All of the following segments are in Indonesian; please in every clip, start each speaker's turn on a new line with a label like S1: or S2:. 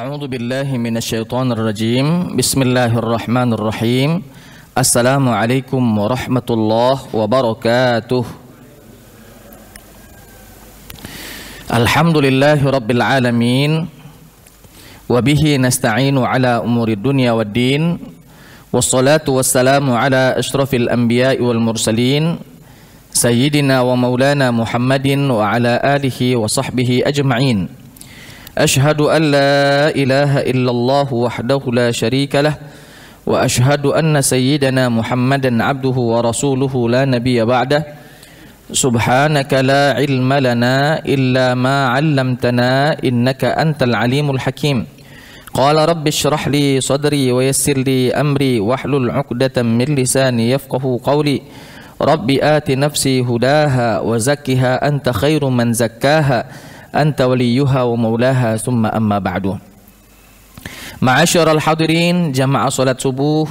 S1: A'udzu billahi minasyaitonir rajim. Bismillahirrahmanirrahim. Assalamualaikum warahmatullahi wabarakatuh. Alhamdulillahi rabbil alamin. Wa bihi nasta'inu ala umuri dunya waddin. Wassalatu wassalamu ala asyrafil anbiya'i wal mursalin Sayyidina wa maulana Muhammadin wa ala alihi wa sahbihi ajma'in. Ashhadu an la ilaha illallah wahdahu la syarika lah wa ashhadu anna sayyidana Muhammadan abduhu wa rasuluhu la nabiyya ba'dah. Subhanaka la ilma lana illa ma 'allamtana innaka antal alimul hakim. Qala rabbi shrah li sadri wa yassir li amri wahlul 'uqdatam min lisani yafqahu qawli. Rabbi ati nafsi hudaha wa zakkiha anta khairu man zakkaha anta waliyuha wa maulaha summa amma ba'du. Ma'asyiral hadirin jamaah salat subuh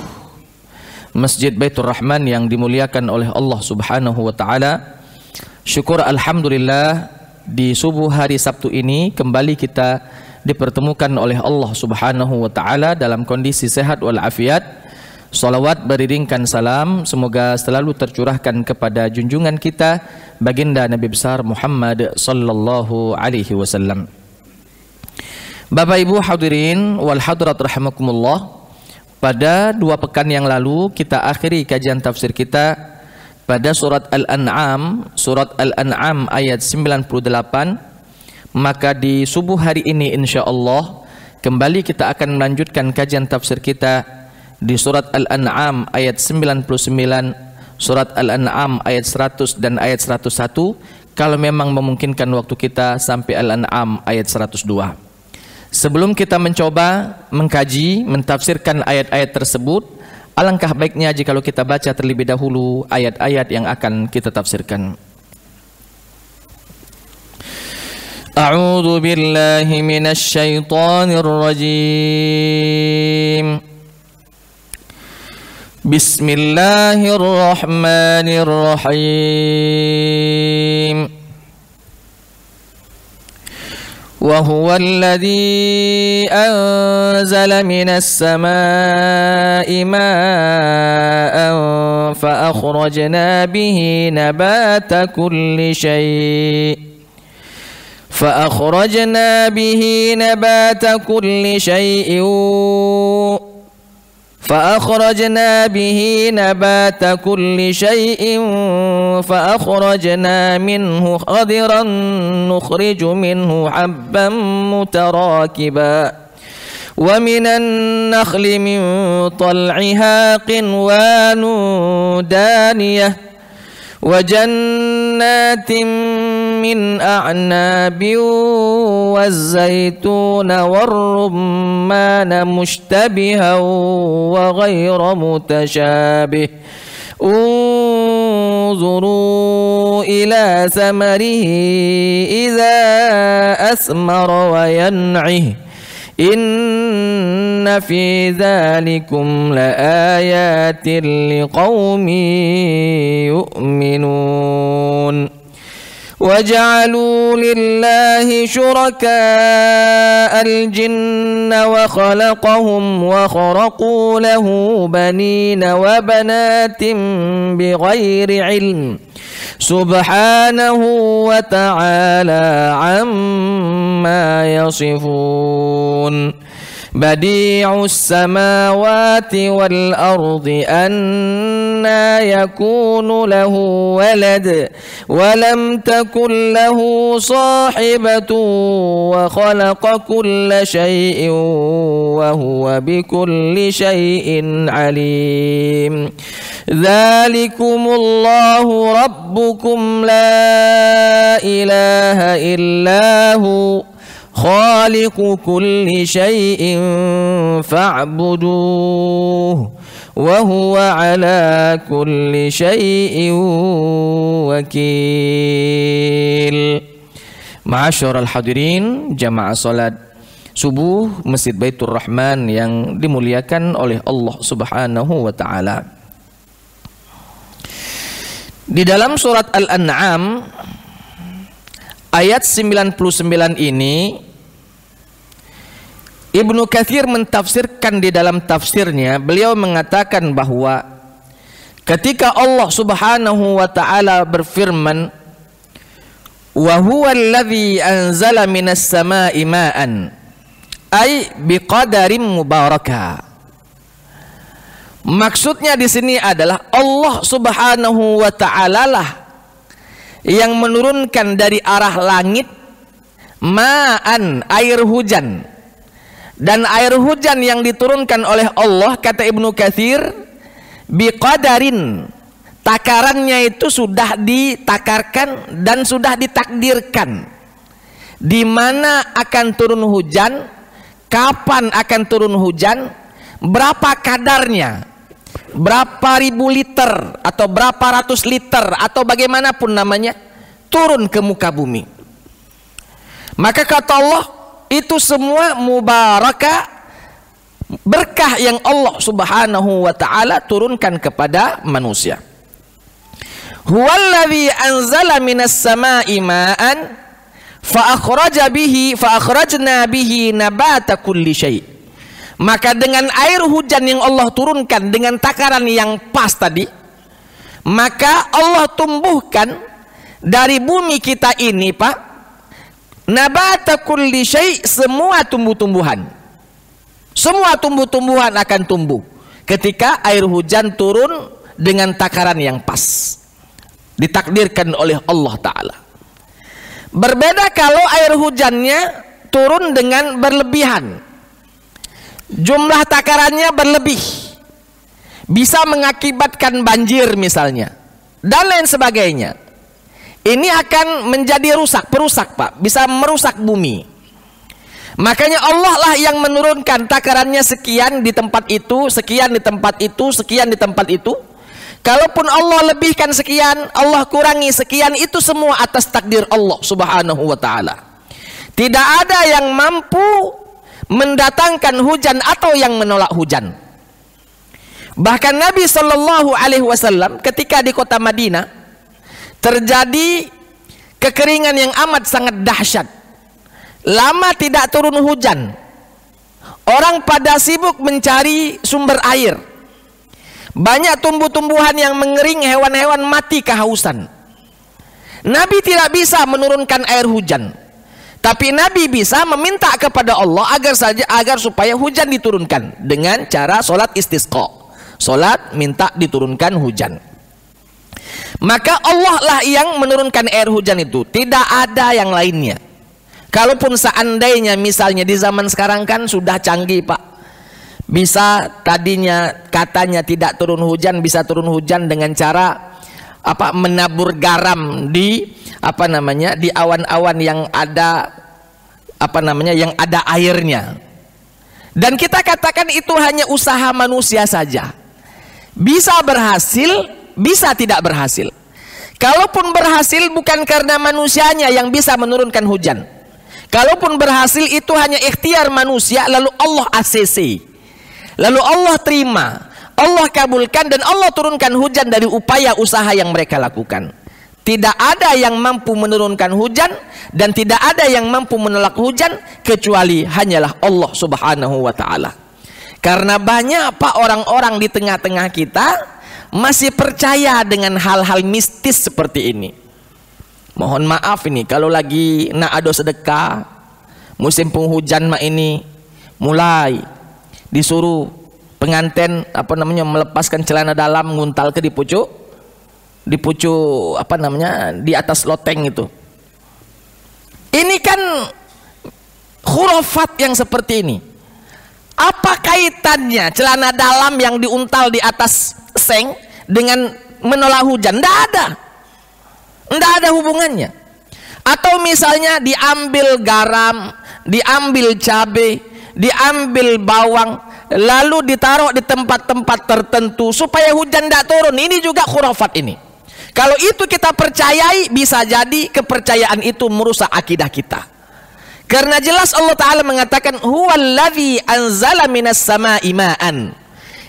S1: Masjid Baitur Rahman yang dimuliakan oleh Allah Subhanahu wa taala. Syukur alhamdulillah di subuh hari Sabtu ini kembali kita dipertemukan oleh Allah Subhanahu wa taala dalam kondisi sehat wal afiat. Salawat beriringkan salam semoga selalu tercurahkan kepada junjungan kita baginda Nabi besar Muhammad sallallahu alaihi wasallam. Bapak Ibu hadirin wal hadrat rahimakumullah, pada 2 pekan yang lalu kita akhiri kajian tafsir kita pada surat Al-An'am, ayat 98. Maka di subuh hari ini insyaallah kembali kita akan melanjutkan kajian tafsir kita di surat Al-An'am ayat 99, surat Al-An'am ayat 100 dan ayat 101, kalau memang memungkinkan waktu kita sampai Al-An'am ayat 102. Sebelum kita mencoba mengkaji, mentafsirkan ayat-ayat tersebut, alangkah baiknya jika kita baca terlebih dahulu ayat-ayat yang akan kita tafsirkan. A'udzu billahi minasy syaithanir rajim. Bismillahirrahmanirrahim. Wa huwa alladhi anzala minas samaa'i maa'an fa akhrajna bihi nabata kulli shay' فأخرجنا به نبات كل شيء فأخرجنا منه خضرا نخرج منه حبا متراكبا ومن النخل من طلعها قنوان دانية وجنات من أعناب والزيتون والرمان مشتبها وغير متشابه انظروا إلى ثمره إذا أثمر وينعه إن في ذلكم لآيات لقوم يؤمنون وجعلوا لله شركاء الجن وخلقهم وخرقوا له بنين وبنات بغير علم سبحانه وتعالى عما يصفون بديع السماوات والأرض أنى يكون له ولد ولم تكن له صاحبة وخلق كل شيء وهو بكل شيء عليم ذلكم الله ربكم لا إله إلا هو خالق كل شيء فاعبدوه وهو على كل شيء وكيل. Ma'asyiral hadirin jamaah salat subuh Masjid Baitur Rahman yang dimuliakan oleh Allah Subhanahu wa taala. Di dalam surat Al-An'am ayat 99 ini Ibnu Katsir mentafsirkan di dalam tafsirnya, beliau mengatakan bahwa ketika Allah Subhanahu wa taala berfirman, wa huwa alladzi anzala minas samaa'i ma'an ay biqadarin mubarakah. Maksudnya di sini adalah Allah Subhanahu wa taala lah yang menurunkan dari arah langit ma'an, air hujan. Dan air hujan yang diturunkan oleh Allah, kata Ibnu Katsir, biqadarin, takarannya itu sudah ditakarkan dan sudah ditakdirkan di mana akan turun hujan, kapan akan turun hujan, berapa kadarnya, berapa ribu liter atau berapa ratus liter atau bagaimanapun namanya, turun ke muka bumi. Maka kata Allah, itu semua mubarakah, berkah yang Allah Subhanahu wa taala turunkan kepada manusia. Huwallazi anzala minas samaa'i ma'an fa akhrajna bihi nabata kulli syai'. Maka dengan air hujan yang Allah turunkan dengan takaran yang pas tadi, maka Allah tumbuhkan dari bumi kita ini, Pak, nabata kulli syai', semua tumbuh-tumbuhan. Semua tumbuh-tumbuhan akan tumbuh ketika air hujan turun dengan takaran yang pas, ditakdirkan oleh Allah Ta'ala. Berbeda kalau air hujannya turun dengan berlebihan, jumlah takarannya berlebih, bisa mengakibatkan banjir misalnya, dan lain sebagainya. Ini akan menjadi perusak, Pak, bisa merusak bumi. Makanya Allah lah yang menurunkan takarannya sekian di tempat itu, sekian di tempat itu, sekian di tempat itu. Kalaupun Allah lebihkan sekian, Allah kurangi sekian, itu semua atas takdir Allah Subhanahu wa taala. Tidak ada yang mampu mendatangkan hujan atau yang menolak hujan. Bahkan Nabi Shallallahu alaihi wasallam ketika di kota Madinah terjadi kekeringan yang amat sangat dahsyat, lama tidak turun hujan, orang pada sibuk mencari sumber air, banyak tumbuh-tumbuhan yang mengering, hewan-hewan mati kehausan. Nabi tidak bisa menurunkan air hujan, tapi Nabi bisa meminta kepada Allah agar supaya hujan diturunkan dengan cara sholat istisqa, sholat minta diturunkan hujan. Maka Allah lah yang menurunkan air hujan itu, tidak ada yang lainnya. Kalaupun seandainya misalnya di zaman sekarang kan sudah canggih, Pak, bisa tadinya katanya tidak turun hujan, bisa turun hujan dengan cara menabur garam di di awan-awan yang ada yang ada airnya. Dan kita katakan itu hanya usaha manusia saja, bisa berhasil, bisa tidak berhasil. Kalaupun berhasil bukan karena manusianya yang bisa menurunkan hujan. Kalaupun berhasil itu hanya ikhtiar manusia, lalu Allah ACC, lalu Allah terima, Allah kabulkan, dan Allah turunkan hujan dari upaya usaha yang mereka lakukan. Tidak ada yang mampu menurunkan hujan dan tidak ada yang mampu menolak hujan kecuali hanyalah Allah Subhanahu wa taala. Karena banyak, Pak, orang-orang di tengah-tengah kita masih percaya dengan hal-hal mistis seperti ini. Mohon maaf ini kalau lagi nak ado sedekah musim penghujan ini mulai disuruh pengantin melepaskan celana dalam, nguntal ke di pucuk di atas loteng itu. Ini kan khurafat yang seperti ini. Apa kaitannya celana dalam yang diuntal di atas seng dengan menolak hujan? Tidak ada hubungannya. Atau misalnya diambil garam, diambil cabai, diambil bawang, lalu ditaruh di tempat-tempat tertentu supaya hujan tidak turun. Ini juga khurafat ini. Kalau itu kita percayai, bisa jadi kepercayaan itu merusak akidah kita. Karena jelas Allah Ta'ala mengatakan huwallazi anzala minas samaa'i ma'an.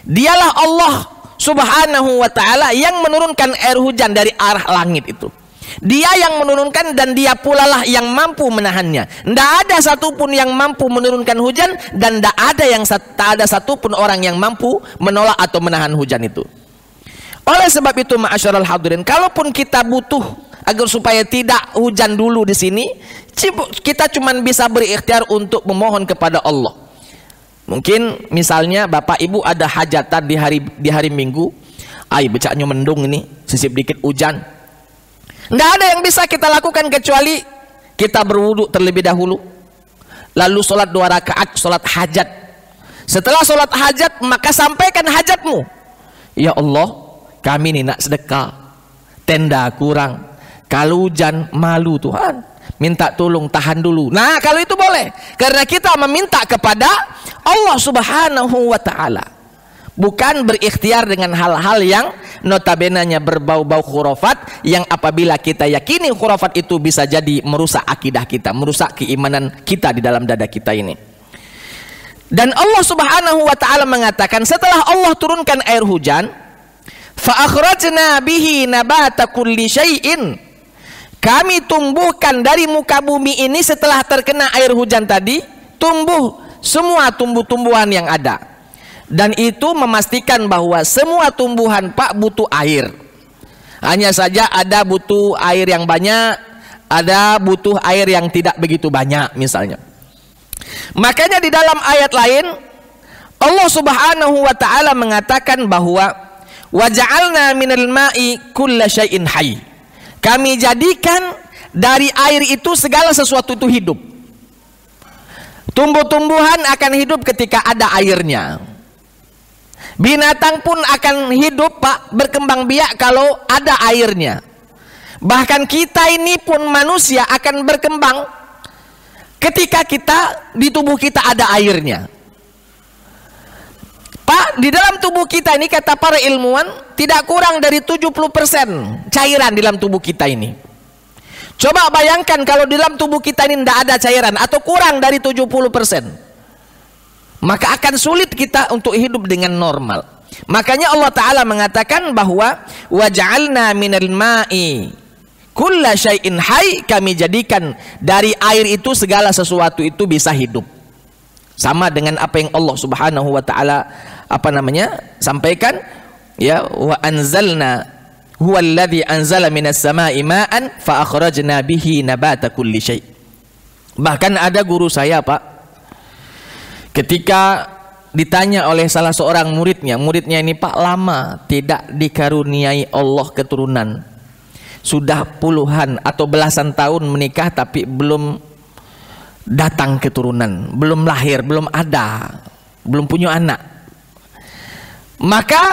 S1: Dialah Allah Subhanahu wa ta'ala yang menurunkan air hujan dari arah langit itu. Dia yang menurunkan dan dia pula lah yang mampu menahannya. Tidak ada satupun yang mampu menurunkan hujan dan tak ada satupun orang yang mampu menolak atau menahan hujan itu. Oleh sebab itu ma'asyiral hadirin, kalaupun kita butuh agar supaya tidak hujan dulu di sini, kita cuma bisa berikhtiar untuk memohon kepada Allah. Mungkin misalnya Bapak Ibu ada hajatan di hari Minggu, becaknya mendung ini, sisip dikit hujan. Tidak ada yang bisa kita lakukan kecuali kita berwudu terlebih dahulu, lalu sholat 2 rakaat, sholat hajat. Setelah sholat hajat, maka sampaikan hajatmu. Ya Allah, kami ini nak sedekah, tenda kurang, kalau hujan malu Tuhan, minta tolong tahan dulu. Nah kalau itu boleh, karena kita meminta kepada Allah subhanahu wa ta'ala, bukan berikhtiar dengan hal-hal yang notabenanya berbau-bau khurafat, yang apabila kita yakini khurafat itu bisa jadi merusak akidah kita, merusak keimanan kita di dalam dada kita ini. Dan Allah subhanahu wa ta'ala mengatakan, setelah Allah turunkan air hujan, fa akhrajna bihi nabata kulli syai'in, kami tumbuhkan dari muka bumi ini setelah terkena air hujan tadi, tumbuh semua tumbuh-tumbuhan yang ada. Dan itu memastikan bahwa semua tumbuhan Pak butuh air. Hanya saja ada butuh air yang banyak, ada butuh air yang tidak begitu banyak misalnya. Makanya di dalam ayat lain Allah subhanahu wa ta'ala mengatakan bahwa waja'alna minal ma'i kulla syai'in hayy, kami jadikan dari air itu segala sesuatu itu hidup. Tumbuh-tumbuhan akan hidup ketika ada airnya. Binatang pun akan hidup Pak, berkembang biak kalau ada airnya. Bahkan kita ini pun manusia akan berkembang ketika di tubuh kita ada airnya. Pak, di dalam tubuh kita ini kata para ilmuwan tidak kurang dari 70% cairan di dalam tubuh kita ini. Coba bayangkan kalau di dalam tubuh kita ini tidak ada cairan atau kurang dari 70%. Maka akan sulit kita untuk hidup dengan normal. Makanya Allah Ta'ala mengatakan bahwa waja'alna minal ma'i kulla syai'in hayy, kami jadikan dari air itu segala sesuatu itu bisa hidup. Sama dengan apa yang Allah Subhanahu wa ta'ala sampaikan, ya, wa anzalna huwallazi anzala minas sama'i ma'an fa akhrajna bihi nabata kulli syai'. Bahkan ada guru saya Pak, ketika ditanya oleh salah seorang muridnya ini Pak lama tidak dikaruniai Allah keturunan, sudah puluhan atau belasan tahun menikah tapi belum datang keturunan, belum lahir, belum ada, belum punya anak. Maka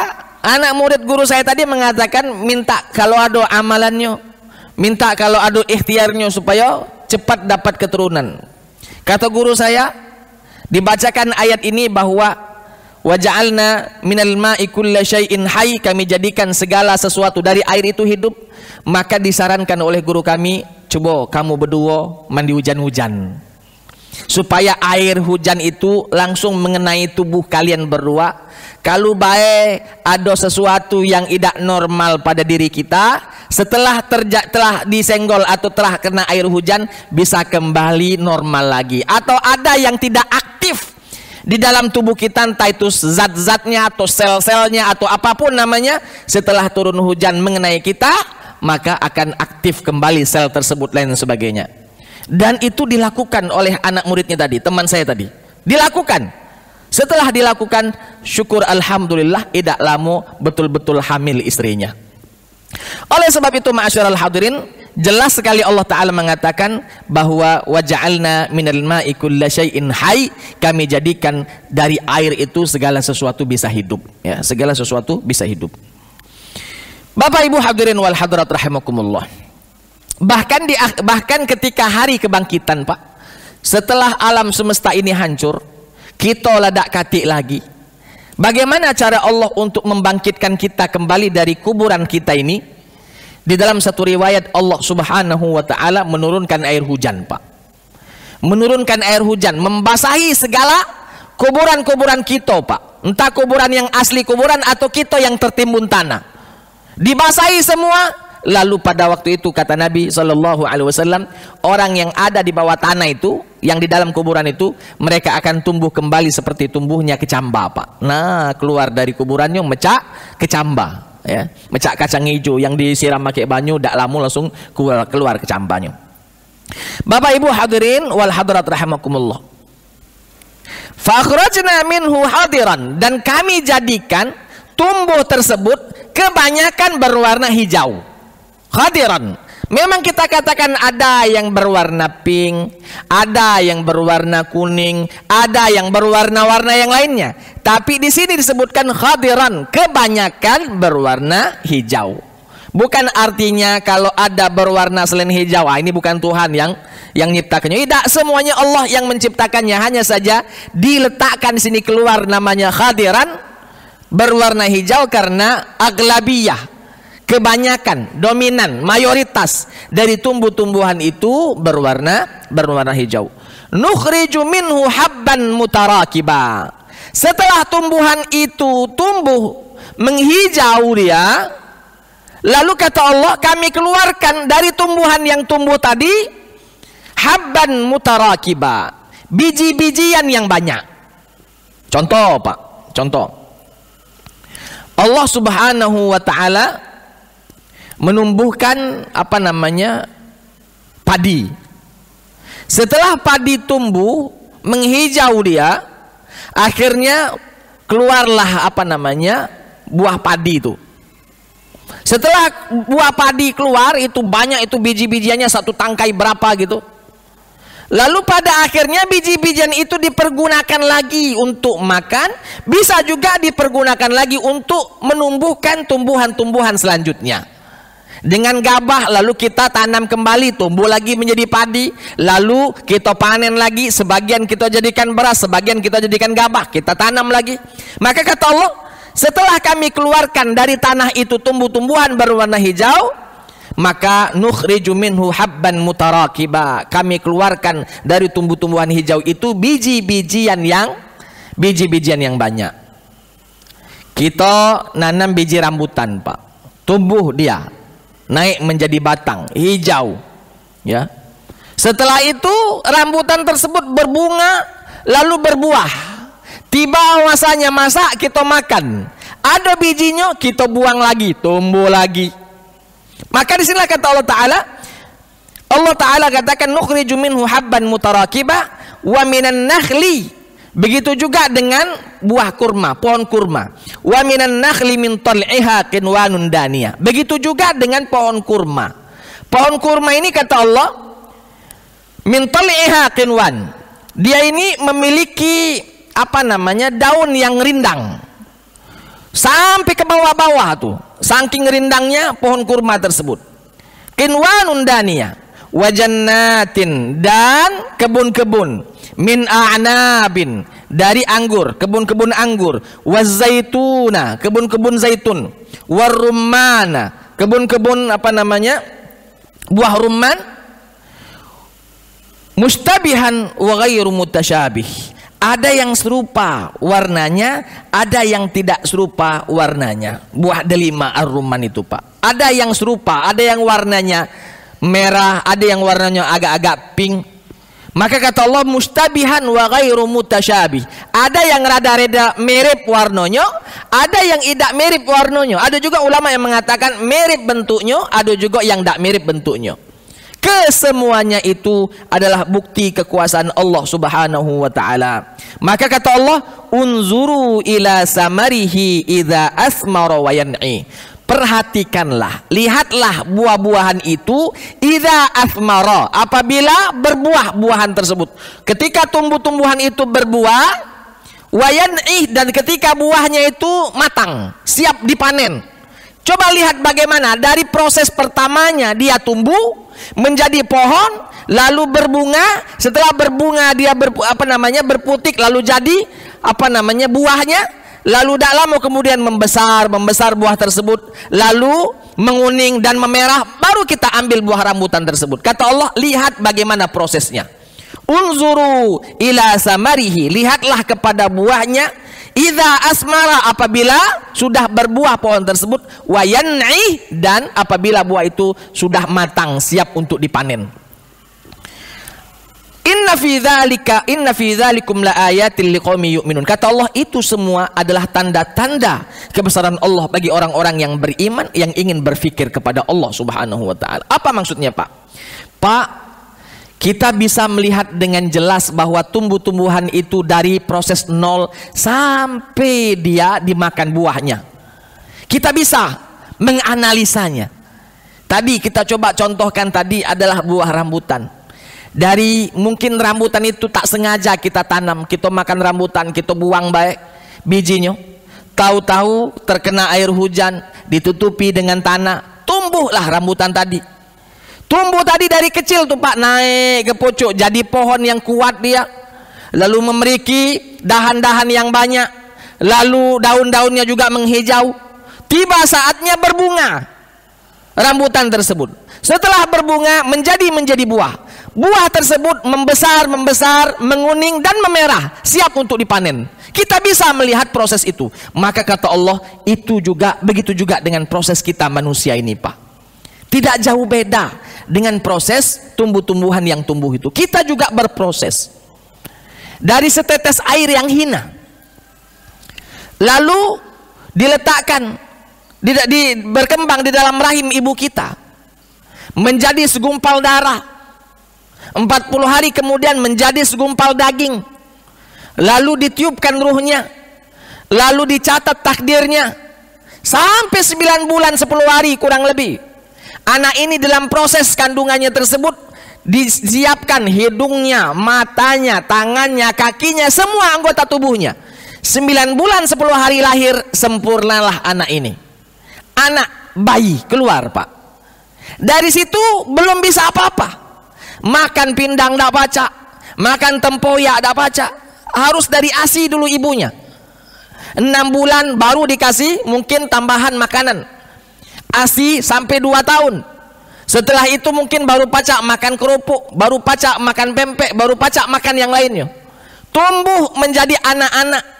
S1: anak murid guru saya tadi mengatakan, minta kalau ada amalannya, minta kalau ada ikhtiarnya supaya cepat dapat keturunan. Kata guru saya, dibacakan ayat ini bahwa waja'alna minal ma'i kulla syai'in hayy, kami jadikan segala sesuatu dari air itu hidup. Maka disarankan oleh guru kami, coba kamu berdua mandi hujan-hujan, supaya air hujan itu langsung mengenai tubuh kalian berdua. Kalau baik ada sesuatu yang tidak normal pada diri kita, setelah telah disenggol atau telah kena air hujan, bisa kembali normal lagi. Atau ada yang tidak aktif di dalam tubuh kita, entah itu zat-zatnya atau sel-selnya atau apapun namanya, setelah turun hujan mengenai kita, maka akan aktif kembali sel tersebut lain dan sebagainya. Dan itu dilakukan oleh anak muridnya tadi, teman saya tadi, dilakukan. Setelah dilakukan, syukur alhamdulillah, tidak lama betul-betul hamil istrinya. Oleh sebab itu ma'asyiral hadirin, jelas sekali Allah Ta'ala mengatakan bahwa waja'alna minal ma'i kulla syai'in hayy, kami jadikan dari air itu segala sesuatu bisa hidup, ya, segala sesuatu bisa hidup. Bapak Ibu hadirin wal hadirat rahimakumullah, bahkan ketika hari kebangkitan Pak, setelah alam semesta ini hancur, kita ladak katik lagi, bagaimana cara Allah untuk membangkitkan kita kembali dari kuburan kita ini? Di dalam satu riwayat Allah Subhanahu wa ta'ala menurunkan air hujan Pak, menurunkan air hujan membasahi segala kuburan-kuburan kita Pak, entah kuburan yang asli kuburan atau kita yang tertimbun tanah, dibasahi semua, Lalu pada waktu itu kata Nabi SAW, orang yang ada di bawah tanah itu, yang di dalam kuburan itu, mereka akan tumbuh kembali seperti tumbuhnya kecamba, Pak. Nah, keluar dari kuburannya mecak kecamba, ya, mecak kacang hijau yang disiram pakai banyu, dak lama langsung keluar kecambanya. Bapak Ibu hadirin wal hadirat rahimakumullah. Fa akhrajna minhu hadiran, dan kami jadikan tumbuh tersebut kebanyakan berwarna hijau. Hadiran. Memang kita katakan ada yang berwarna pink, ada yang berwarna kuning, ada yang berwarna-warna yang lainnya. Tapi di sini disebutkan hadiran, kebanyakan berwarna hijau. Bukan artinya kalau ada berwarna selain hijau, ini bukan Tuhan yang nyiptakannya. Tidak, semuanya Allah yang menciptakannya. Hanya saja diletakkan di sini keluar namanya hadiran, berwarna hijau karena aglabiyah, kebanyakan, dominan, mayoritas dari tumbuh-tumbuhan itu berwarna hijau. Nukhriju minhu habban mutarakiba. Setelah tumbuhan itu tumbuh menghijau dia, lalu kata Allah, kami keluarkan dari tumbuhan yang tumbuh tadi habban mutarakiba, biji-bijian yang banyak. Contoh, Pak, contoh. Allah Subhanahu wa taala menumbuhkan padi. Setelah padi tumbuh menghijau dia, akhirnya keluarlah buah padi itu. Setelah buah padi keluar, itu banyak, itu biji-bijiannya satu tangkai berapa gitu. Lalu pada akhirnya biji-bijian itu dipergunakan lagi untuk makan, bisa juga dipergunakan lagi untuk menumbuhkan tumbuhan-tumbuhan selanjutnya. Dengan gabah lalu kita tanam kembali, tumbuh lagi menjadi padi, lalu kita panen lagi, sebagian kita jadikan beras, sebagian kita jadikan gabah, kita tanam lagi. Maka kata Allah, setelah kami keluarkan dari tanah itu tumbuh-tumbuhan berwarna hijau, maka nukhriju minhu habban mutarakiba, kami keluarkan dari tumbuh-tumbuhan hijau itu biji-bijian yang banyak. Kita nanam biji rambutan, Pak, tumbuh dia, naik menjadi batang hijau, ya. Setelah itu rambutan tersebut berbunga lalu berbuah. Tiba masanya masak, kita makan. Ada bijinya, kita buang lagi, tumbuh lagi. Maka di sinilah kata Allah Ta'ala katakan nukhriju minhu habban mutarakiba wa minan nakhli. Begitu juga dengan buah kurma, pohon kurma. Wa minan nakhli min tal'iha qinwanun daniyah. Begitu juga dengan pohon kurma. Pohon kurma ini kata Allah min tal'iha qinwan. Dia ini memiliki daun yang rindang sampai ke bawah-bawah tuh, saking rindangnya pohon kurma tersebut. Qinwanun daniyah wa jannatin, dan kebun-kebun min a'nabin, dari anggur, kebun-kebun anggur, wazaituna, kebun-kebun zaitun, warumana, kebun-kebun buah rumman, mustabihan wa ghairu mutasyabih. Ada yang serupa warnanya, ada yang tidak serupa warnanya. Buah delima ar-rumman itu, Pak. Ada yang serupa, ada yang warnanya merah, ada yang warnanya agak-agak pink. Maka kata Allah mustabihan wa ghairu mutasyabih. Ada yang rada-rada mirip warnanya, ada yang tidak mirip warnanya. Ada juga ulama yang mengatakan mirip bentuknya, ada juga yang tidak mirip bentuknya. Kesemuanya itu adalah bukti kekuasaan Allah Subhanahu wa taala. Maka kata Allah, unzuru ila samarihi idza asmara wa yan'i. Perhatikanlah, lihatlah buah-buahan itu idza asmara, apabila berbuah-buahan tersebut. Ketika tumbuh-tumbuhan itu berbuah, wa yan'i, dan ketika buahnya itu matang, siap dipanen. Coba lihat bagaimana dari proses pertamanya dia tumbuh menjadi pohon, lalu berbunga. Setelah berbunga dia berputik, lalu jadi buahnya. Lalu tidak lama kemudian membesar buah tersebut, lalu menguning dan memerah, baru kita ambil buah rambutan tersebut. Kata Allah, lihat bagaimana prosesnya. Unzuru ila samarihi, lihatlah kepada buahnya Idza asmara, apabila sudah berbuah pohon tersebut, wa yan'i, dan apabila buah itu sudah matang siap untuk dipanen. Inna fi dzalikum laayatil liqaumin yu'minun. Kata Allah, itu semua adalah tanda-tanda kebesaran Allah bagi orang-orang yang beriman, yang ingin berfikir kepada Allah Subhanahu wa taala. Apa maksudnya, Pak? Pak, kita bisa melihat dengan jelas bahwa tumbuh-tumbuhan itu dari proses nol sampai dia dimakan buahnya. Kita bisa menganalisanya. Tadi kita coba contohkan, tadi adalah buah rambutan. Dari mungkin rambutan itu tak sengaja kita tanam, kita makan rambutan, kita buang baik bijinya. Tahu-tahu terkena air hujan, ditutupi dengan tanah, tumbuhlah rambutan tadi. Tumbuh tadi dari kecil tuh Pak, naik ke pucuk, jadi pohon yang kuat dia. Lalu memiliki dahan-dahan yang banyak. Lalu daun-daunnya juga menghijau. Tiba saatnya berbunga rambutan tersebut. Setelah berbunga menjadi buah. Buah tersebut membesar, menguning dan memerah, siap untuk dipanen. Kita bisa melihat proses itu. Maka kata Allah, itu juga begitu juga dengan proses kita manusia ini, Pak. Tidak jauh beda dengan proses tumbuh-tumbuhan yang tumbuh itu. Kita juga berproses. Dari setetes air yang hina, lalu diletakkan, berkembang di dalam rahim ibu kita, menjadi segumpal darah. 40 hari kemudian menjadi segumpal daging. Lalu ditiupkan ruhnya, lalu dicatat takdirnya. Sampai 9 bulan 10 hari kurang lebih, anak ini dalam proses kandungannya tersebut disiapkan hidungnya, matanya, tangannya, kakinya, semua anggota tubuhnya. 9 bulan 10 hari lahir, sempurnalah anak ini. Anak bayi keluar, Pak. Dari situ belum bisa apa-apa. Makan pindang tidak baca, makan tempoyak tidak baca. Harus dari ASI dulu ibunya. 6 bulan baru dikasih mungkin tambahan makanan. ASI sampai 2 tahun. Setelah itu mungkin baru pacak makan kerupuk, baru pacak makan pempek, baru pacak makan yang lainnya. Tumbuh menjadi anak-anak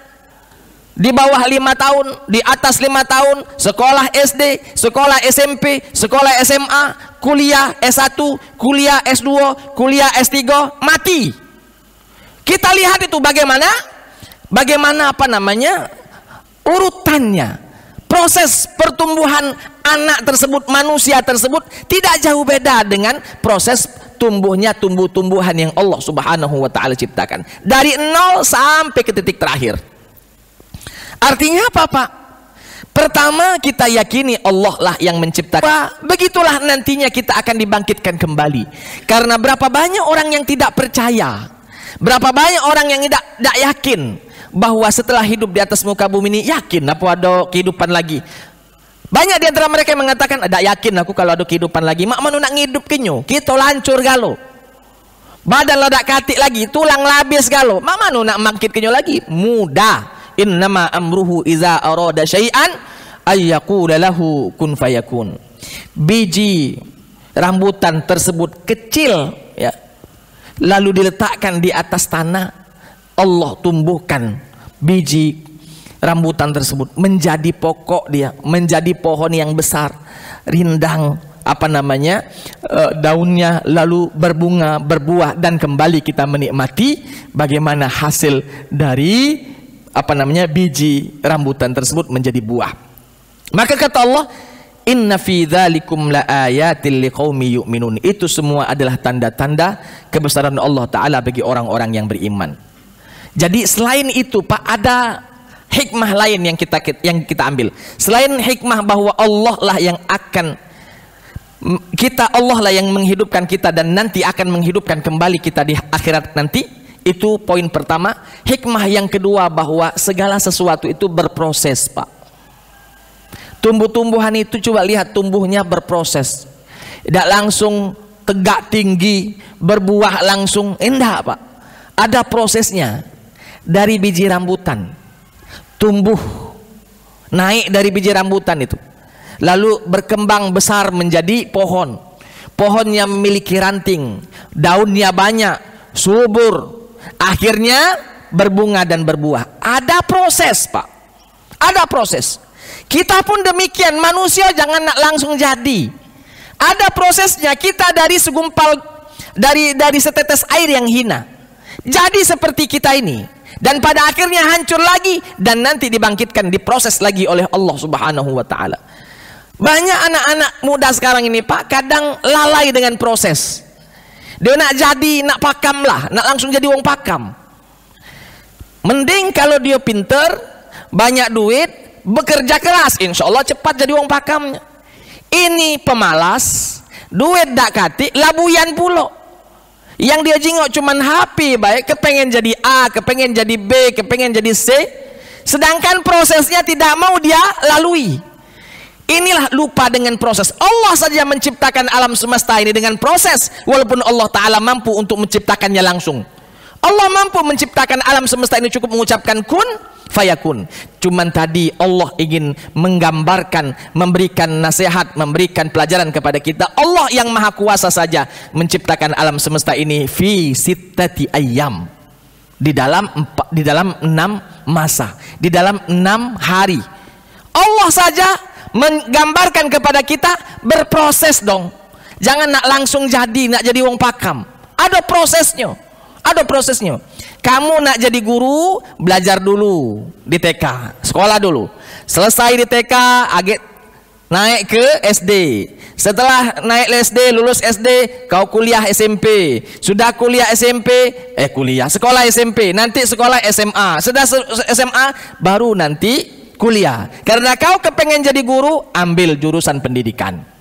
S1: di bawah 5 tahun, di atas 5 tahun, sekolah SD, sekolah SMP, sekolah SMA, kuliah S1, kuliah S2, kuliah S3, mati. Kita lihat itu bagaimana apa namanya urutannya. Proses pertumbuhan anak tersebut, manusia tersebut tidak jauh beda dengan proses tumbuhnya tumbuh-tumbuhan yang Allah Subhanahu wa taala ciptakan. Dari nol sampai ke titik terakhir. Artinya apa, Pak? Pertama, kita yakini Allah lah yang menciptakan. Begitulah nantinya kita akan dibangkitkan kembali. Karena berapa banyak orang yang tidak percaya, berapa banyak orang yang tidak yakin bahwa setelah hidup di atas muka bumi ini, yakin apa ada kehidupan lagi. Banyak di antara mereka yang mengatakan, ada yakin aku kalau ada kehidupan lagi. Mak manu nak ngidup kinyo, kita lancur galo. Badan ladak katik lagi, tulang labis galo. Mak manu nak mangkit kinyo lagi. Mudah. Innama amruhu iza arada syai'an ayyaqula lahu kun fayakun. Biji rambutan tersebut kecil, ya, lalu diletakkan di atas tanah. Allah tumbuhkan biji rambutan tersebut menjadi pokok dia, menjadi pohon yang besar, rindang apa namanya daunnya, lalu berbunga, berbuah, dan kembali kita menikmati bagaimana hasil dari apa namanya biji rambutan tersebut menjadi buah. Maka kata Allah, inna fi dzalikum laayatil liqaumin yu'minun. Itu semua adalah tanda-tanda kebesaran Allah taala bagi orang-orang yang beriman. Jadi selain itu, Pak, ada hikmah lain yang kita ambil. Selain hikmah bahwa Allah lah yang akan Allah lah yang menghidupkan kita dan nanti akan menghidupkan kembali kita di akhirat nanti. Itu poin pertama. Hikmah yang kedua bahwa segala sesuatu itu berproses, Pak. Tumbuh-tumbuhan itu coba lihat tumbuhnya berproses. Tidak langsung tegak tinggi berbuah langsung, enggak, Pak. Ada prosesnya. Dari biji rambutan tumbuh naik dari biji rambutan itu, lalu berkembang besar menjadi pohon. Pohonnya memiliki ranting, daunnya banyak, subur. Akhirnya berbunga dan berbuah. Ada proses, Pak. Ada proses. Kita pun demikian, manusia jangan nak langsung jadi. Ada prosesnya. Kita dari segumpal, dari setetes air yang hina, jadi seperti kita ini, dan pada akhirnya hancur lagi, dan nanti dibangkitkan, diproses lagi oleh Allah Subhanahu wa Ta'ala. Banyak anak-anak muda sekarang ini, Pak, kadang lalai dengan proses. Dia nak jadi, nak pakam lah, nak langsung jadi wong pakam. Mending kalau dia pinter, banyak duit, bekerja keras, insya Allah cepat jadi wong pakamnya. Ini pemalas, duit dak kati, labuyan pulo. Yang dia jingok cuman HP baik, kepengen jadi A, kepengen jadi B, kepengen jadi C, sedangkan prosesnya tidak mau dia lalui. Inilah lupa dengan proses. Allah saja menciptakan alam semesta ini dengan proses, walaupun Allah Ta'ala mampu untuk menciptakannya langsung. Allah mampu menciptakan alam semesta ini cukup mengucapkan kun fayakun. Cuman tadi Allah ingin menggambarkan, memberikan nasihat, memberikan pelajaran kepada kita. Allah yang maha kuasa saja menciptakan alam semesta ini fi sittati ayyam, di dalam 6 masa, di dalam 6 hari. Allah saja menggambarkan kepada kita, berproses dong. Jangan nak langsung jadi, nak jadi wong pakam. Ada prosesnya. Ada prosesnya. Kamu nak jadi guru, belajar dulu di TK, sekolah dulu. Selesai di TK, agak naik ke SD. Setelah naik SD, lulus SD, kau kuliah SMP. Sudah kuliah SMP, sekolah SMP. Nanti sekolah SMA. Sudah SMA, baru nanti kuliah. Karena kau kepengen jadi guru, ambil jurusan pendidikan.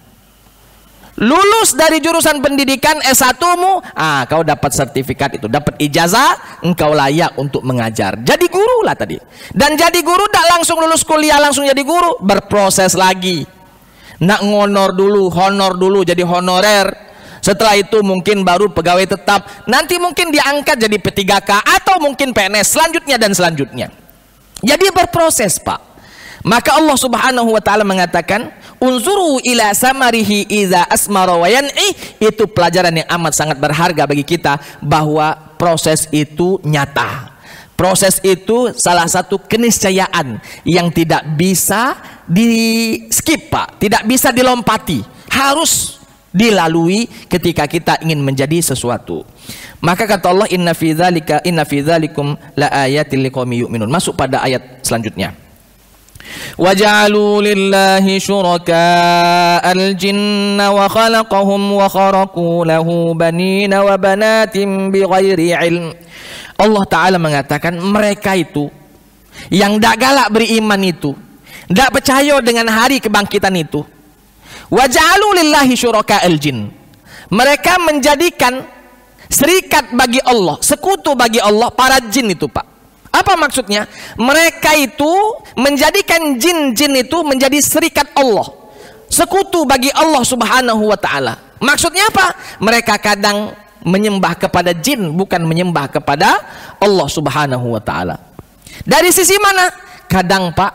S1: Lulus dari jurusan pendidikan S1-mu, kau dapat sertifikat itu, dapat ijazah, engkau layak untuk mengajar. Jadi guru lah tadi. Dan jadi guru tak langsung lulus kuliah langsung jadi guru, berproses lagi. Nak ngonor dulu, honor dulu, jadi honorer. Setelah itu mungkin baru pegawai tetap. Nanti mungkin diangkat jadi P3K atau mungkin PNS selanjutnya dan selanjutnya. Jadi berproses, Pak. Maka Allah Subhanahu wa Ta'ala mengatakan, unzuru ila samarihi iza asmara wa yan'i. Itu pelajaran yang amat sangat berharga bagi kita, bahwa proses itu nyata. Proses itu salah satu keniscayaan yang tidak bisa di skip, Pak, tidak bisa dilompati, harus dilalui ketika kita ingin menjadi sesuatu. Maka kata Allah, inna fi dzalikum la ayatil liqaumin yu'minun. Masuk pada ayat selanjutnya. وَجَعَلُوا لِلَّهِ شُرَكَاءَ الْجِنَّ وَخَلَقَهُمْ وَخَرَقُوا لَهُ بَنِينَ وَبَنَاتٍ بِغَيْرِ عِلْمٍ. Allah Ta'ala mengatakan, mereka itu yang tidak galak beriman itu, tidak percaya dengan hari kebangkitan itu, وَجَعَلُوا لِلَّهِ شُرَكَاءَ الْجِنِّ, mereka menjadikan serikat bagi Allah, sekutu bagi Allah, para jin itu, Pak. Apa maksudnya? Mereka itu menjadikan jin-jin itu menjadi serikat Allah, sekutu bagi Allah Subhanahu wa Ta'ala. Maksudnya apa? Mereka kadang menyembah kepada jin, bukan menyembah kepada Allah Subhanahu wa Ta'ala. Dari sisi mana? Kadang, Pak,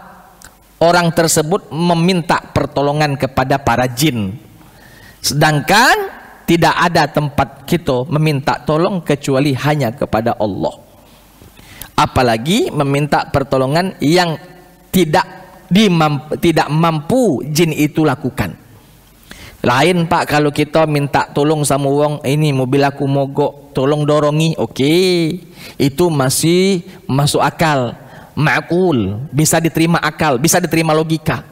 S1: orang tersebut meminta pertolongan kepada para jin, sedangkan tidak ada tempat kita meminta tolong kecuali hanya kepada Allah. Apalagi meminta pertolongan yang tidak mampu jin itu lakukan. Lain, Pak, kalau kita minta tolong sama wong, ini mobil aku mogok, tolong dorongi, oke, itu masih masuk akal, ma'qul, bisa diterima akal, bisa diterima logika.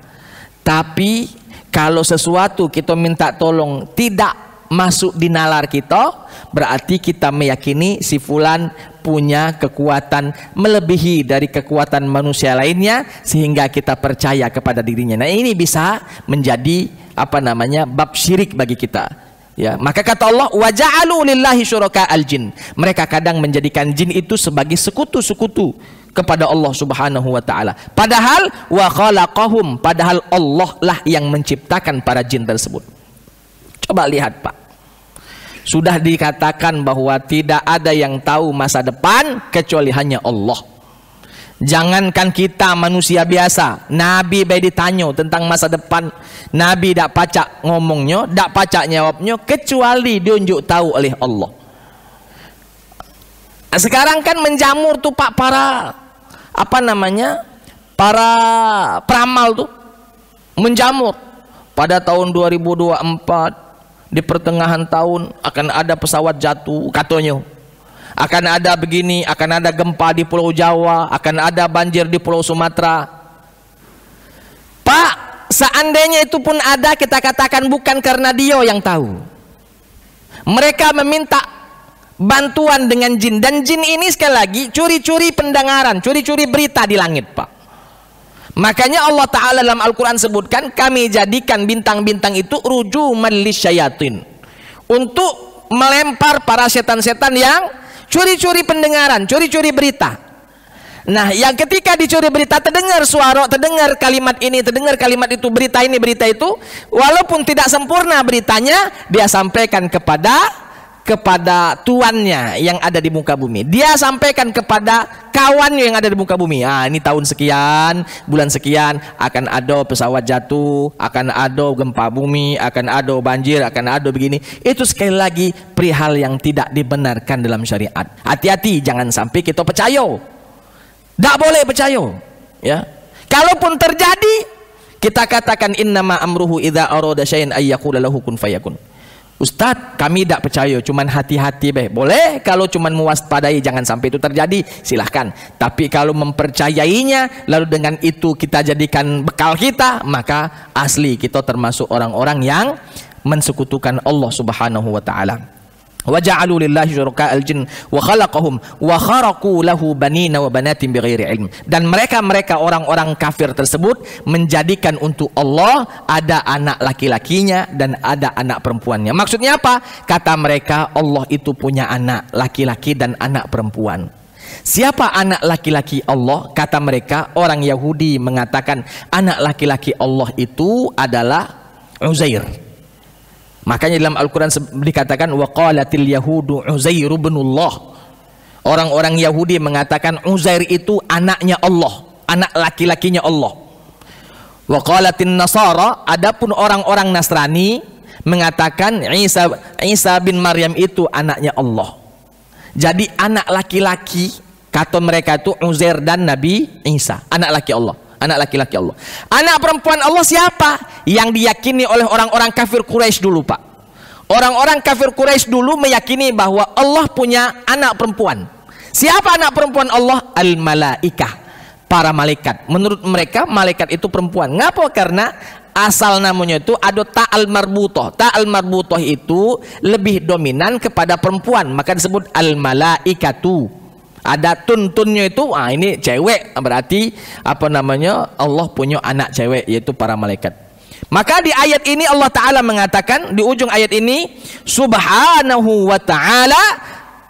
S1: Tapi kalau sesuatu kita minta tolong tidak masuk di nalar kita, berarti kita meyakini si fulan punya kekuatan melebihi dari kekuatan manusia lainnya, sehingga kita percaya kepada dirinya. Nah, ini bisa menjadi bab syirik bagi kita. Ya, maka kata Allah, wa ja'alu lillahi syuraka'al jin. Mereka kadang menjadikan jin itu sebagai sekutu-sekutu kepada Allah Subhanahu wa Ta'ala. Padahal wa khalaqahum, padahal Allah lah yang menciptakan para jin tersebut. Coba lihat, Pak. Sudah dikatakan bahwa tidak ada yang tahu masa depan kecuali hanya Allah. Jangankan kita manusia biasa, Nabi baik ditanya tentang masa depan, Nabi tak pacak ngomongnya, tak pacak jawabnya, kecuali diunjuk tahu oleh Allah. Sekarang kan menjamur tuh Pak para apa namanya? Para peramal tuh menjamur. Pada tahun 2024 di pertengahan tahun akan ada pesawat jatuh katanya. Akan ada begini, akan ada gempa di Pulau Jawa, akan ada banjir di Pulau Sumatera. Pak, seandainya itu pun ada, kita katakan bukan karena dia yang tahu. Mereka meminta bantuan dengan jin, dan jin ini sekali lagi curi-curi pendengaran, curi-curi berita di langit, Pak. Makanya Allah Ta'ala dalam Al-Quran sebutkan, kami jadikan bintang-bintang itu rujuman lisyayatin, untuk melempar para setan-setan yang curi-curi pendengaran, curi-curi berita. Nah, yang ketika dicuri berita, terdengar suara, terdengar kalimat ini, terdengar kalimat itu, berita ini, berita itu, walaupun tidak sempurna beritanya, dia sampaikan kepada tuannya yang ada di muka bumi. Dia sampaikan kepada kawannya yang ada di muka bumi. Ah, ini tahun sekian, bulan sekian akan ada pesawat jatuh, akan ada gempa bumi, akan ada banjir, akan ada begini. Itu sekali lagi perihal yang tidak dibenarkan dalam syariat. Hati-hati, jangan sampai kita percaya. Tak boleh percaya, ya. Kalaupun terjadi, kita katakan innama amruhu idza arada syai'an ay yaqula lahu kun fayakun. Ustadz, kami tidak percaya, cuman hati-hati beh. Boleh kalau cuman mewaspadai, jangan sampai itu terjadi, silahkan. Tapi kalau mempercayainya, lalu dengan itu kita jadikan bekal kita, maka asli kita termasuk orang-orang yang mensekutukan Allah Subhanahu wa Ta'ala. Wa ja'alu lillahi syuraka'al jin wa khalaqahum wa kharaqu lahu banina wa banatin bighairi ilm. Dan mereka orang-orang kafir tersebut menjadikan untuk Allah ada anak laki-lakinya dan ada anak perempuannya. Maksudnya apa? Kata mereka, Allah itu punya anak laki-laki dan anak perempuan. Siapa anak laki-laki Allah? Kata mereka, orang Yahudi mengatakan anak laki-laki Allah itu adalah Uzair. Makanya dalam Al-Quran dikatakan waqalatil yahudu Uzair ibnullah. Orang-orang Yahudi mengatakan Uzair itu anaknya Allah, anak laki-lakinya Allah. Waqalatin nasara, adapun orang-orang Nasrani mengatakan Isa bin Maryam itu anaknya Allah. Jadi anak laki-laki kata mereka itu Uzair dan Nabi Isa, anak laki Allah. Anak laki-laki Allah. Anak perempuan Allah siapa? Yang diyakini oleh orang-orang kafir Quraisy dulu, Pak. Orang-orang kafir Quraisy dulu meyakini bahwa Allah punya anak perempuan. Siapa anak perempuan Allah? Al-malaikah, para malaikat. Menurut mereka malaikat itu perempuan. Ngapa? Karena asal namanya itu ada ta'al marbutoh. Ta'al marbutoh itu lebih dominan kepada perempuan, maka disebut al-malaikatu. Ada tuntunnya itu, ini cewek, berarti apa namanya, Allah punya anak cewek, yaitu para malaikat. Maka di ayat ini Allah Ta'ala mengatakan, di ujung ayat ini, subhanahu wa ta'ala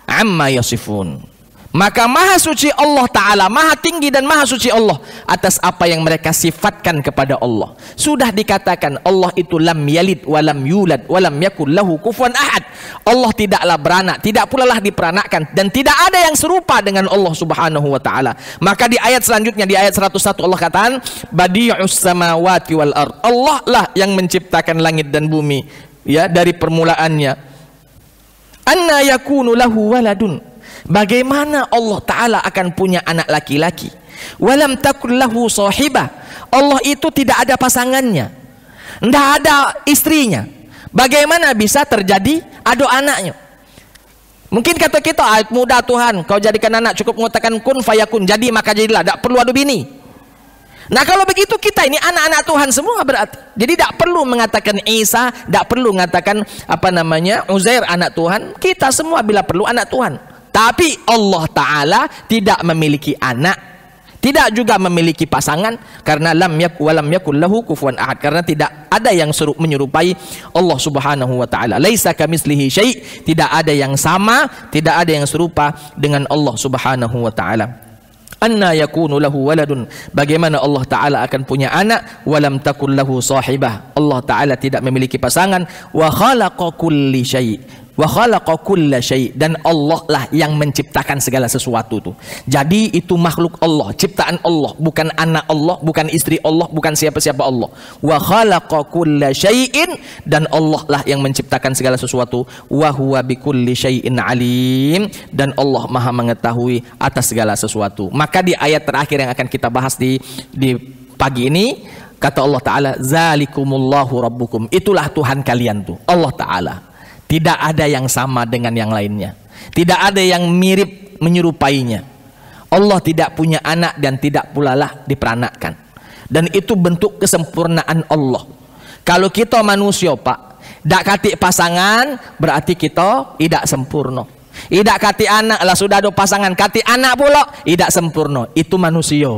S1: amma yasifun. Maka maha suci Allah Ta'ala, maha tinggi dan maha suci Allah atas apa yang mereka sifatkan kepada Allah. Sudah dikatakan Allah itu lam yalid walam yulad walam yakul lahu kufuwan ahad. Allah tidaklah beranak, tidak pula lah diperanakkan, dan tidak ada yang serupa dengan Allah Subhanahu wa Ta'ala. Maka di ayat selanjutnya, di ayat 101 Allah katakan badi'us samawati wal ard. Allah lah yang menciptakan langit dan bumi, ya, dari permulaannya. Anna yakunu lahu waladun. Bagaimana Allah Ta'ala akan punya anak laki-laki? Walam takul lahu sahibah. Allah itu tidak ada pasangannya, tidak ada istrinya. Bagaimana bisa terjadi ada anaknya? Mungkin kata kita, mudah Tuhan, kau jadikan anak, cukup mengatakan kun fayakun, jadi maka jadilah, tidak perlu ada bini. Nah kalau begitu kita ini anak-anak Tuhan semua berarti. Jadi tidak perlu mengatakan Isa, tidak perlu mengatakan apa namanya Uzair anak Tuhan. Kita semua bila perlu anak Tuhan. Tapi Allah Ta'ala tidak memiliki anak, tidak juga memiliki pasangan, karena lam yakul lahu kufuwan ahad, karena tidak ada yang menyerupai Allah Subhanahu wa Ta'ala. Laisa kamitslihi syai', tidak ada yang sama, tidak ada yang serupa dengan Allah Subhanahu wa Ta'ala. Anna yakunu lahu waladun, bagaimana Allah Ta'ala akan punya anak? Walam takul lahu sahibah, Allah Ta'ala tidak memiliki pasangan. Wa khalaqa kulli syai', Wa khalaqa kulla syai', dan Allah lah yang menciptakan segala sesuatu tuh. Jadi itu makhluk Allah, ciptaan Allah, bukan anak Allah, bukan istri Allah, bukan siapa-siapa Allah. Wa khalaqa kulla syai'in, dan Allah lah yang menciptakan segala sesuatu. Wa huwa bikulli syai'in alim, dan Allah Maha mengetahui atas segala sesuatu. Maka di ayat terakhir yang akan kita bahas di pagi ini, kata Allah Ta'ala, zalikumullahu rabbukum, itulah Tuhan kalian tuh, Allah Ta'ala. Tidak ada yang sama dengan yang lainnya, tidak ada yang mirip menyerupainya. Allah tidak punya anak dan tidak pula lah diperanakkan, dan itu bentuk kesempurnaan Allah. Kalau kita manusia Pak, dak kati pasangan berarti kita tidak sempurna. Tidak kati anak lah sudah ada pasangan, kati anak pula tidak sempurna. Itu manusia.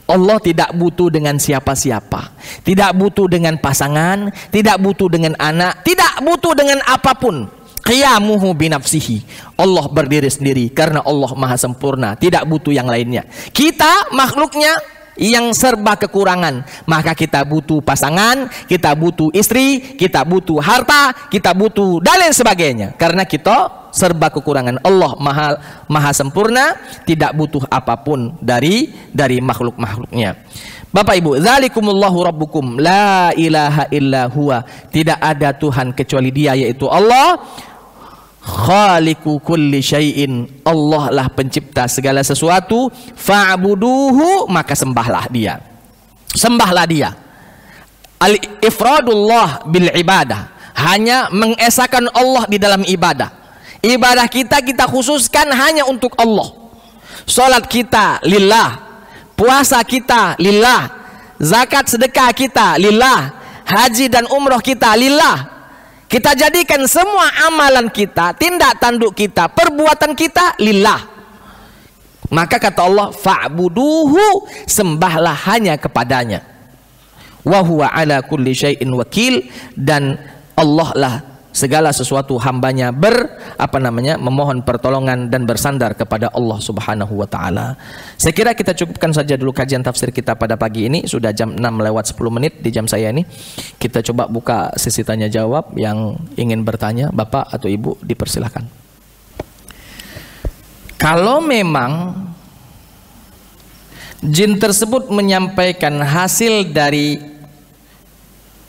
S1: Allah tidak butuh dengan siapa-siapa, tidak butuh dengan pasangan, tidak butuh dengan anak, tidak butuh dengan apapun. Qiyamuhu binafsihi, Allah berdiri sendiri karena Allah Maha sempurna, tidak butuh yang lainnya. Kita makhluknya yang serba kekurangan, maka kita butuh pasangan, kita butuh istri, kita butuh harta, kita butuh dan lain sebagainya, karena kita serba kekurangan. Allah maha sempurna, tidak butuh apapun dari makhluk-makhluknya. Bapak Ibu, zalikumullahu rabbukum la ilaha illa huwa, tidak ada Tuhan kecuali Dia, yaitu Allah. Khaliqu kulli syai'in, Allah lah pencipta segala sesuatu. Fa'buduhu, maka sembahlah Dia. Sembahlah Dia. Al-ifradullah bil ibadah, hanya mengesahkan Allah di dalam ibadah. Ibadah kita khususkan hanya untuk Allah. Salat kita lillah, puasa kita lillah, zakat sedekah kita lillah, haji dan umroh kita lillah. Kita jadikan semua amalan kita, tindak tanduk kita, perbuatan kita lillah. Maka kata Allah, fa'buduhu, sembahlah hanya kepadanya. Wa huwa ala kulli syai'in wakil, dan Allah lah segala sesuatu hambanya memohon pertolongan dan bersandar kepada Allah Subhanahu wa ta'ala. Saya kira kita cukupkan saja dulu kajian tafsir kita pada pagi ini. Sudah jam 6:10 di jam saya ini. Kita coba buka sesi tanya jawab. Yang ingin bertanya, Bapak atau Ibu, dipersilahkan. Kalau memang jin tersebut menyampaikan hasil dari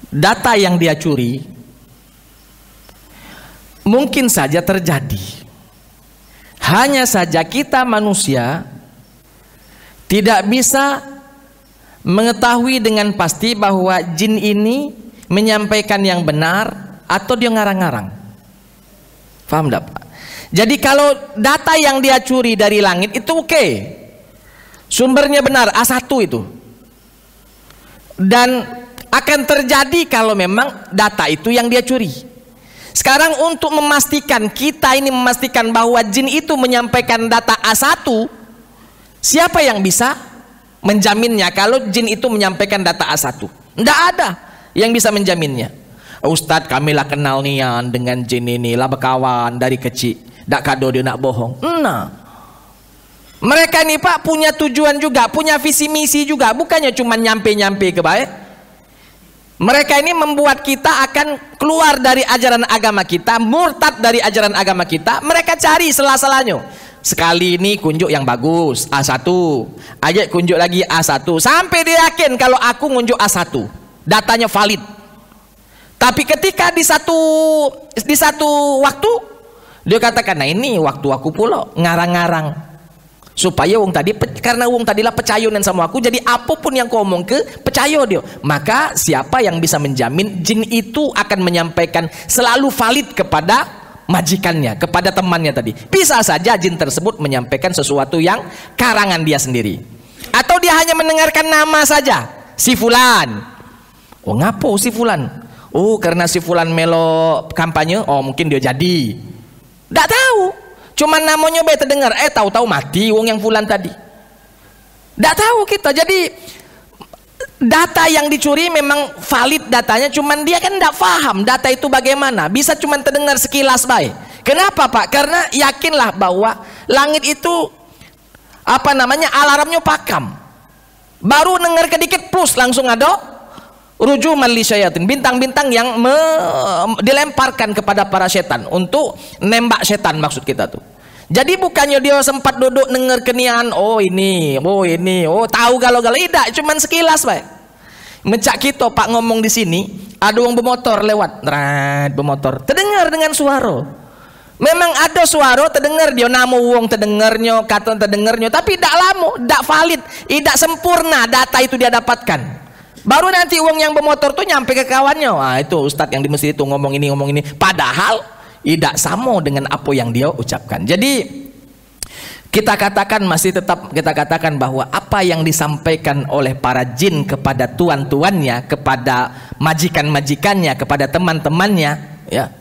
S1: data yang dia curi, mungkin saja terjadi. Hanya saja kita manusia tidak bisa mengetahui dengan pasti bahwa jin ini menyampaikan yang benar atau dia ngarang-ngarang. Paham enggak, Pak? Jadi kalau data yang dia curi dari langit itu oke, sumbernya benar, A1 itu, dan akan terjadi kalau memang data itu yang dia curi. Sekarang untuk memastikan, kita ini memastikan bahwa jin itu menyampaikan data A1, siapa yang bisa menjaminnya kalau jin itu menyampaikan data A1? Tidak ada yang bisa menjaminnya. Ustadz, kami lah kenal nian dengan jin ini, lah berkawan dari kecil, dak kado dia nak bohong. Nah, mereka ini Pak punya tujuan juga, punya visi misi juga, bukannya cuma nyampe-nyampe ke baik. Mereka ini membuat kita akan keluar dari ajaran agama kita, murtad dari ajaran agama kita. Mereka cari sela-selanya. Sekali ini kunjuk yang bagus, A1, ajak kunjuk lagi A1, sampai dia yakin kalau aku ngunjuk A1, datanya valid. Tapi ketika di satu waktu dia katakan, nah ini waktu aku pula ngarang-ngarang supaya wong tadi, karena wong tadilah percaya sama aku, jadi apapun yang kau omong ke percaya dia. Maka siapa yang bisa menjamin jin itu akan menyampaikan selalu valid kepada majikannya, kepada temannya tadi? Bisa saja jin tersebut menyampaikan sesuatu yang karangan dia sendiri, atau dia hanya mendengarkan nama saja, si fulan. Oh ngapo si fulan? Oh karena si fulan melo kampanye, oh mungkin dia jadi. Nggak tahu, cuman namanya baik terdengar, tahu-tahu mati wong yang fulan tadi. Nggak tahu kita. Jadi data yang dicuri memang valid datanya, cuman dia kan nggak paham data itu bagaimana, bisa cuman terdengar sekilas baik. Kenapa Pak? Karena yakinlah bahwa langit itu alarmnya pakam. Baru dengar kedikit plus langsung ada Rujuman li syayatin, bintang-bintang yang dilemparkan kepada para setan untuk nembak setan maksud kita tuh. Jadi bukannya dia sempat duduk denger kenian, oh ini, tahu galau-galau, tidak, cuman sekilas baik. Mencak kita Pak ngomong di sini, ada wong bermotor lewat, bermotor, terdengar dengan suara. Memang ada suara terdengar dia namo wong terdengarnya, kata terdengarnya, tapi tidak lama, tidak valid, tidak sempurna data itu dia dapatkan. Baru nanti uang yang bermotor tuh nyampe ke kawannya. Wah, itu ustadz yang di masjid itu ngomong ini. Padahal tidak sama dengan apa yang dia ucapkan. Jadi kita katakan, masih tetap kita katakan bahwa apa yang disampaikan oleh para jin kepada tuan-tuannya, kepada majikan-majikannya, kepada teman-temannya, ya,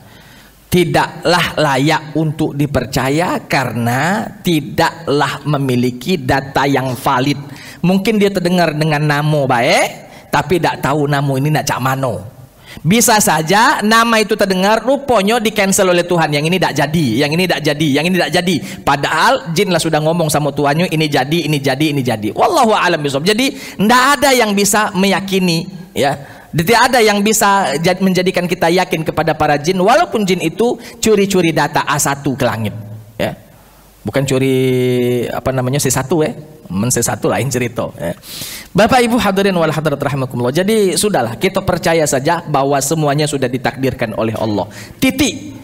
S1: tidaklah layak untuk dipercaya karena tidaklah memiliki data yang valid. Mungkin dia terdengar dengan namo baik, tapi tidak tahu nama ini nak cak mano. Bisa saja nama itu terdengar, rupanya di cancel oleh Tuhan, yang ini tidak jadi, yang ini tidak jadi, yang ini tidak jadi. Padahal jin lah sudah ngomong sama tuannya, ini jadi, ini jadi, ini jadi. Wallahu a'lam bishawab. Jadi tidak ada yang bisa meyakini, ya. Tidak ada yang bisa menjadikan kita yakin kepada para jin, walaupun jin itu curi-curi data A1 ke langit, ya. Bukan curi apa namanya C1 ya. C1 lain cerita, ya. Bapak Ibu hadirin wal hadirat rahimakumullah. Jadi sudahlah, kita percaya saja bahwa semuanya sudah ditakdirkan oleh Allah. Titik.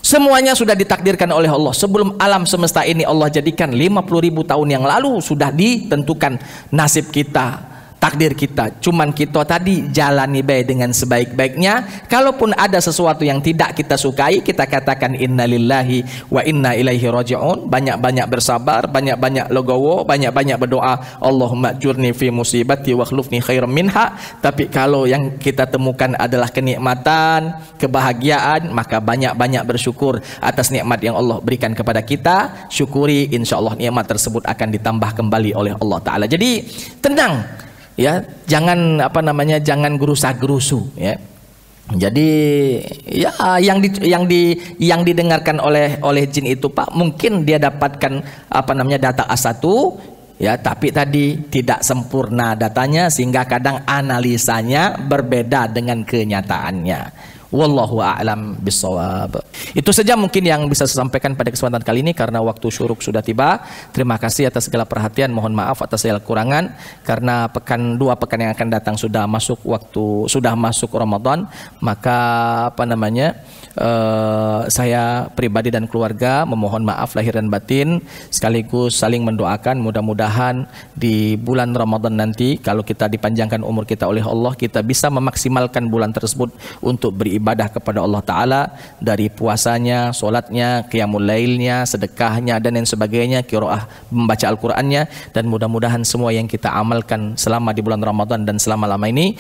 S1: Semuanya sudah ditakdirkan oleh Allah. Sebelum alam semesta ini Allah jadikan 50.000 tahun yang lalu sudah ditentukan nasib kita, takdir kita. Cuman kita tadi jalani baik dengan sebaik-baiknya. Kalaupun ada sesuatu yang tidak kita sukai, kita katakan innalillahi wa inna ilaihi raji'un. Banyak-banyak bersabar, banyak-banyak legowo, banyak-banyak berdoa, Allahumma jurni fi musibati wa khlufni khairan minha. Tapi kalau yang kita temukan adalah kenikmatan, kebahagiaan, maka banyak-banyak bersyukur atas nikmat yang Allah berikan kepada kita. Syukuri, insyaallah nikmat tersebut akan ditambah kembali oleh Allah Ta'ala. Jadi tenang, ya, jangan apa namanya, jangan gerusa-gerusu, ya. Jadi ya yang didengarkan oleh jin itu Pak, mungkin dia dapatkan apa namanya data A1, ya, tapi tadi tidak sempurna datanya sehingga kadang analisanya berbeda dengan kenyataannya. Wallahu a'lam bishawab. Itu saja mungkin yang bisa saya sampaikan pada kesempatan kali ini karena waktu syuruk sudah tiba. Terima kasih atas segala perhatian. Mohon maaf atas segala kekurangan karena dua pekan yang akan datang sudah masuk Ramadan. Maka apa namanya? Saya pribadi dan keluarga memohon maaf lahir dan batin, sekaligus saling mendoakan mudah-mudahan di bulan Ramadan nanti kalau kita dipanjangkan umur kita oleh Allah, kita bisa memaksimalkan bulan tersebut untuk beribadah kepada Allah Ta'ala, dari puasanya, sholatnya, qiyamul lailnya, sedekahnya dan lain sebagainya, qiraah membaca Al-Qur'annya, dan mudah-mudahan semua yang kita amalkan selama di bulan Ramadan dan selama-lama ini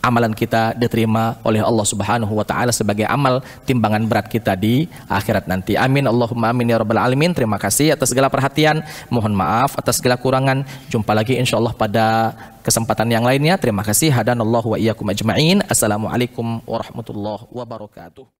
S1: amalan kita diterima oleh Allah Subhanahu wa Ta'ala sebagai amal timbangan berat kita di akhirat nanti. Amin Allahumma amin ya rabbal alamin. Terima kasih atas segala perhatian, mohon maaf atas segala kurangan. Jumpa lagi insyaallah pada kesempatan yang lainnya. Terima kasih. Hadanallahu wa iyyakum ajma'in. Assalamualaikum warahmatullahi wabarakatuh.